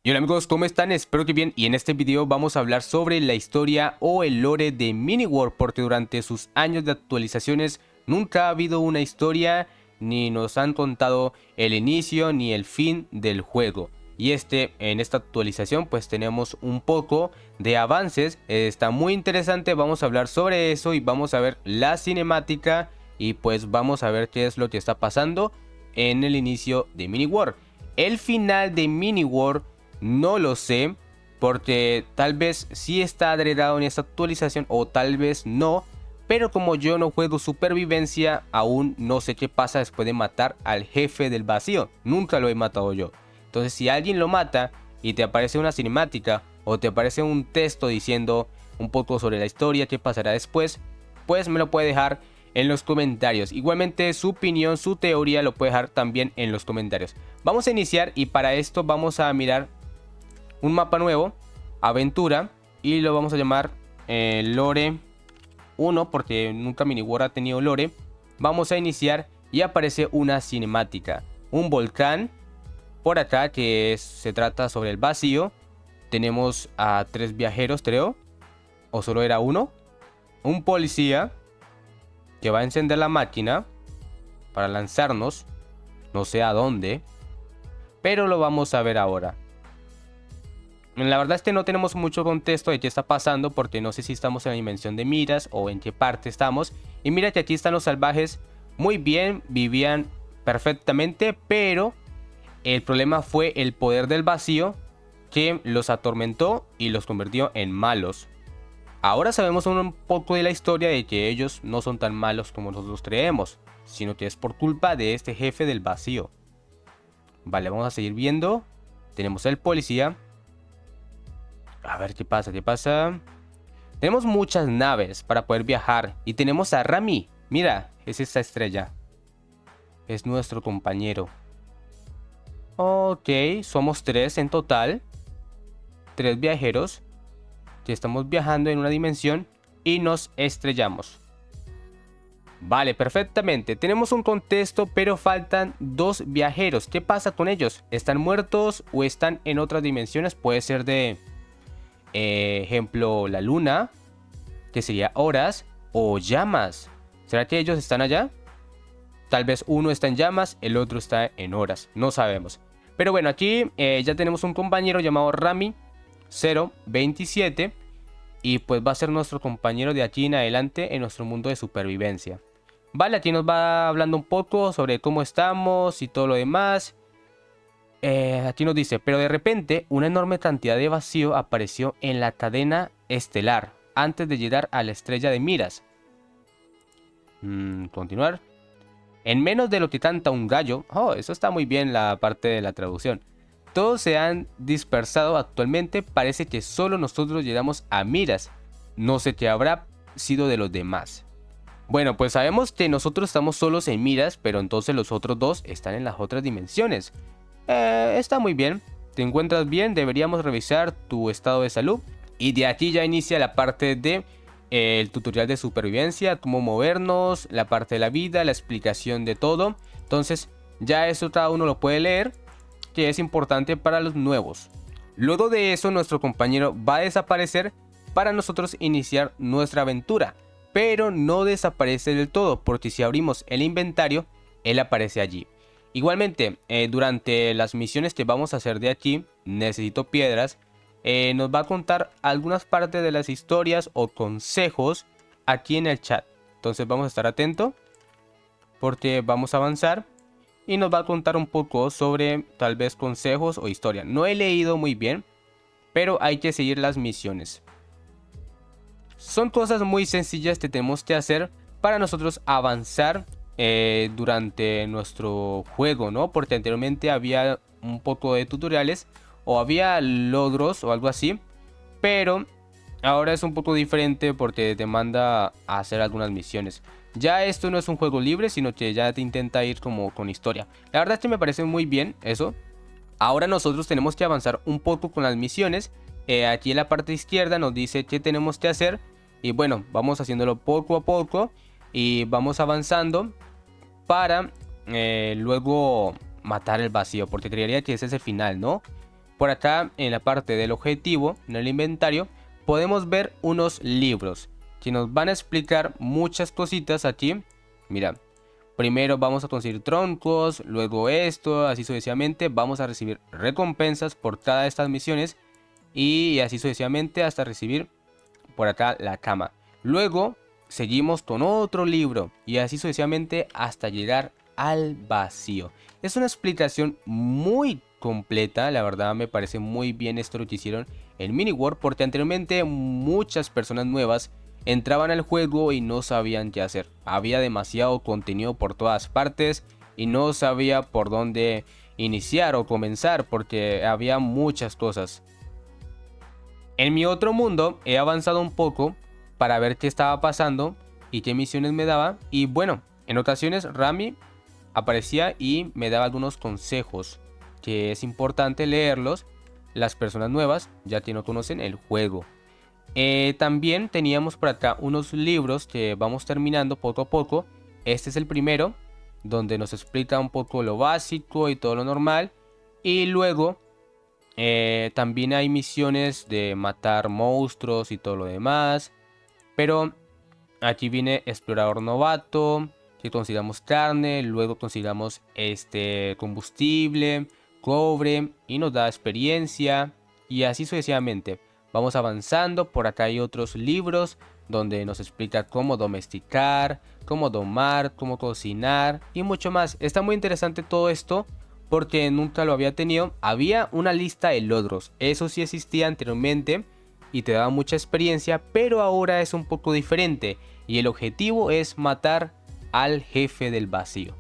Y hola amigos, ¿cómo están? Espero que bien, y en este video vamos a hablar sobre la historia o el lore de Miniworld, porque durante sus años de actualizaciones nunca ha habido una historia, ni nos han contado el inicio ni el fin del juego. Y en esta actualización pues tenemos un poco de avances, está muy interesante, vamos a hablar sobre eso y vamos a ver la cinemática y pues vamos a ver qué es lo que está pasando en el inicio de Miniworld. El final de Miniworld no lo sé, porque tal vez sí está agregado en esta actualización o tal vez no. Pero como yo no juego supervivencia, aún no sé qué pasa después de matar al jefe del vacío. Nunca lo he matado yo. Entonces si alguien lo mata y te aparece una cinemática o te aparece un texto diciendo un poco sobre la historia, qué pasará después, pues me lo puede dejar en los comentarios. Igualmente su opinión, su teoría lo puede dejar también en los comentarios. Vamos a iniciar y para esto vamos a mirar un mapa nuevo, aventura, y lo vamos a llamar Lore 1 porque nunca Miniworld ha tenido lore. Vamos a iniciar y aparece una cinemática, un volcán por acá que se trata sobre el vacío. Tenemos a 3 viajeros, creo, o solo era uno, un policía que va a encender la máquina para lanzarnos, no sé a dónde, pero lo vamos a ver ahora. La verdad es que no tenemos mucho contexto de qué está pasando, porque no sé si estamos en la dimensión de Miras o en qué parte estamos. Y mira que aquí están los salvajes, muy bien, vivían perfectamente, pero el problema fue el poder del vacío que los atormentó y los convirtió en malos. Ahora sabemos un poco de la historia de que ellos no son tan malos como nosotros creemos, sino que es por culpa de este jefe del vacío. Vale, vamos a seguir viendo. Tenemos el policía. A ver qué pasa, qué pasa. Tenemos muchas naves para poder viajar. Y tenemos a Rami. Mira, es esta estrella. Es nuestro compañero. Ok, somos 3 en total. 3 viajeros. Que estamos viajando en una dimensión y nos estrellamos. Vale, perfectamente. Tenemos un contexto, pero faltan 2 viajeros. ¿Qué pasa con ellos? ¿Están muertos o están en otras dimensiones? Puede ser de... ejemplo, la luna, que sería horas, o llamas. ¿Será que ellos están allá? Tal vez uno está en llamas, el otro está en horas, no sabemos. Pero bueno, aquí ya tenemos un compañero llamado Rami 027 y pues va a ser nuestro compañero de aquí en adelante en nuestro mundo de supervivencia. Vale, aquí nos va hablando un poco sobre cómo estamos y todo lo demás. Aquí nos dice, pero de repente una enorme cantidad de vacío apareció en la cadena estelar antes de llegar a la estrella de Miras. Continuar. En menos de lo que canta un gallo. Oh, eso está muy bien la parte de la traducción. Todos se han dispersado actualmente. Parece que solo nosotros llegamos a Miras. No sé qué habrá sido de los demás. Bueno, pues sabemos que nosotros estamos solos en Miras, pero entonces los otros 2 están en las otras dimensiones. Está muy bien. ¿Te encuentras bien? Deberíamos revisar tu estado de salud. Y de aquí ya inicia la parte de el tutorial de supervivencia, cómo movernos, la parte de la vida, la explicación de todo. Entonces ya eso cada uno lo puede leer, que es importante para los nuevos. Luego de eso nuestro compañero va a desaparecer para nosotros iniciar nuestra aventura. Pero no desaparece del todo, porque si abrimos el inventario, él aparece allí. Igualmente, durante las misiones que vamos a hacer de aquí, necesito piedras, nos va a contar algunas partes de las historias o consejos aquí en el chat. Entonces vamos a estar atentos porque vamos a avanzar y nos va a contar un poco sobre tal vez consejos o historia. No he leído muy bien, pero hay que seguir las misiones. Son cosas muy sencillas que tenemos que hacer para nosotros avanzar durante nuestro juego, ¿no? Porque anteriormente había un poco de tutoriales o había logros o algo así, pero ahora es un poco diferente porque te manda a hacer algunas misiones. Ya esto no es un juego libre, sino que ya te intenta ir como con historia. La verdad es que me parece muy bien eso. Ahora nosotros tenemos que avanzar un poco con las misiones. Aquí en la parte izquierda nos dice qué tenemos que hacer. Y bueno, vamos haciéndolo poco a poco y vamos avanzando para luego matar el vacío, porque creería que ese es el final, ¿no? por acá en la parte del objetivo, en el inventario, podemos ver unos libros que nos van a explicar muchas cositas aquí. Mira, primero vamos a conseguir troncos, luego esto, así sucesivamente. Vamos a recibir recompensas por cada de estas misiones y así sucesivamente hasta recibir por acá la cama. Luego seguimos con otro libro y así sucesivamente hasta llegar al vacío. Es una explicación muy completa, la verdad me parece muy bien esto lo que hicieron en Mini World, porque anteriormente muchas personas nuevas entraban al juego y no sabían qué hacer. Había demasiado contenido por todas partes y no sabía por dónde iniciar o comenzar porque había muchas cosas. En mi otro mundo he avanzado un poco para ver qué estaba pasando y qué misiones me daba. Y bueno, en ocasiones Rami aparecía y me daba algunos consejos que es importante leerlos. Las personas nuevas ya que no conocen el juego. También teníamos por acá unos libros que vamos terminando poco a poco. Este es el primero, donde nos explica un poco lo básico y todo lo normal. Y luego también hay misiones de matar monstruos y todo lo demás. Pero aquí viene explorador novato, que consigamos carne, luego consigamos combustible, cobre y nos da experiencia y así sucesivamente. Vamos avanzando, por acá hay otros libros donde nos explica cómo domesticar, cómo domar, cómo cocinar y mucho más. Está muy interesante todo esto porque nunca lo había tenido. Había una lista de logros, eso sí existía anteriormente y te daba mucha experiencia, pero ahora es un poco diferente y el objetivo es matar al jefe del vacío.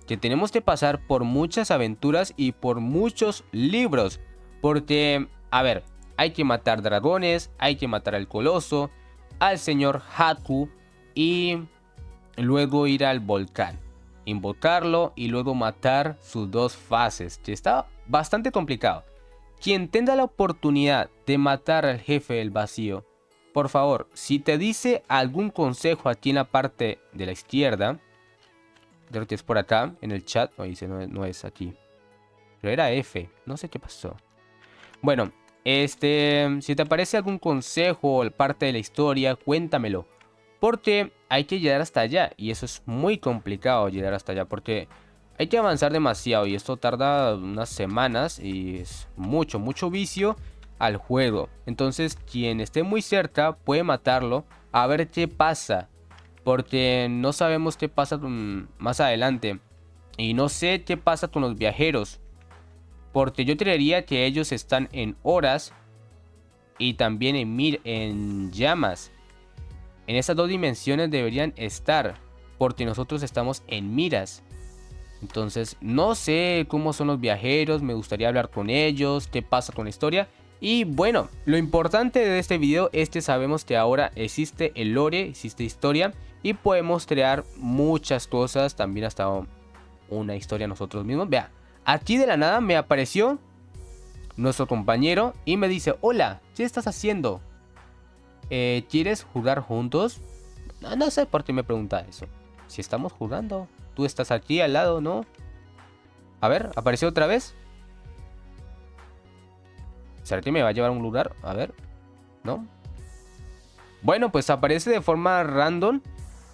Que tenemos que pasar por muchas aventuras y por muchos libros, porque, a ver, hay que matar dragones, hay que matar al coloso, al señor Haku y luego ir al volcán, invocarlo y luego matar sus dos fases, que está bastante complicado. Quien tenga la oportunidad de matar al jefe del vacío, por favor, si te dice algún consejo aquí en la parte de la izquierda, creo que es por acá en el chat, o dice no es aquí, pero era F, no sé qué pasó. Bueno, si te aparece algún consejo o parte de la historia, cuéntamelo, porque hay que llegar hasta allá y eso es muy complicado llegar hasta allá porque hay que avanzar demasiado y esto tarda unas semanas y es mucho vicio al juego. Entonces quien esté muy cerca puede matarlo a ver qué pasa, porque no sabemos qué pasa más adelante y no sé qué pasa con los viajeros, porque yo creería que ellos están en horas y también en llamas. En esas dos dimensiones deberían estar, porque nosotros estamos en miras. Entonces no sé cómo son los viajeros, me gustaría hablar con ellos, qué pasa con la historia. Y bueno, lo importante de este video es que sabemos que ahora existe el lore, existe historia y podemos crear muchas cosas, también hasta una historia nosotros mismos. Vea, aquí de la nada me apareció nuestro compañero y me dice: hola, ¿qué estás haciendo? ¿Quieres jugar juntos? No sé por qué me pregunta eso. Si estamos jugando, tú estás aquí al lado, ¿no? A ver, apareció otra vez. ¿Será que me va a llevar a un lugar? A ver, ¿no? Bueno, pues aparece de forma random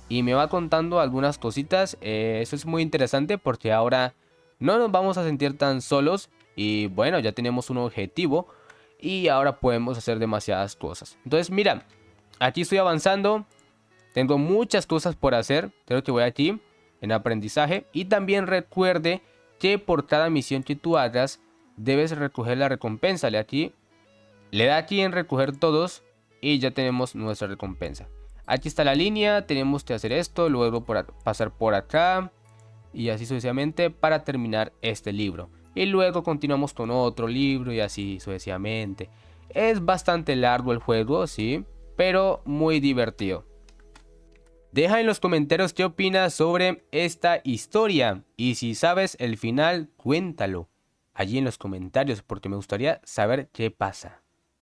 y me va contando algunas cositas. Eso es muy interesante porque ahora no nos vamos a sentir tan solos. Y bueno, ya tenemos un objetivo y ahora podemos hacer demasiadas cosas. Entonces mira, aquí estoy avanzando. Tengo muchas cosas por hacer. Creo que voy aquí en aprendizaje. Y también recuerde que por cada misión que tú hagas debes recoger la recompensa. Le da aquí en recoger todos y ya tenemos nuestra recompensa. Aquí está la línea, tenemos que hacer esto, luego pasar por acá y así sucesivamente para terminar este libro. Y luego continuamos con otro libro y así sucesivamente. Es bastante largo el juego, sí, pero muy divertido. Deja en los comentarios qué opinas sobre esta historia y si sabes el final, cuéntalo allí en los comentarios porque me gustaría saber qué pasa.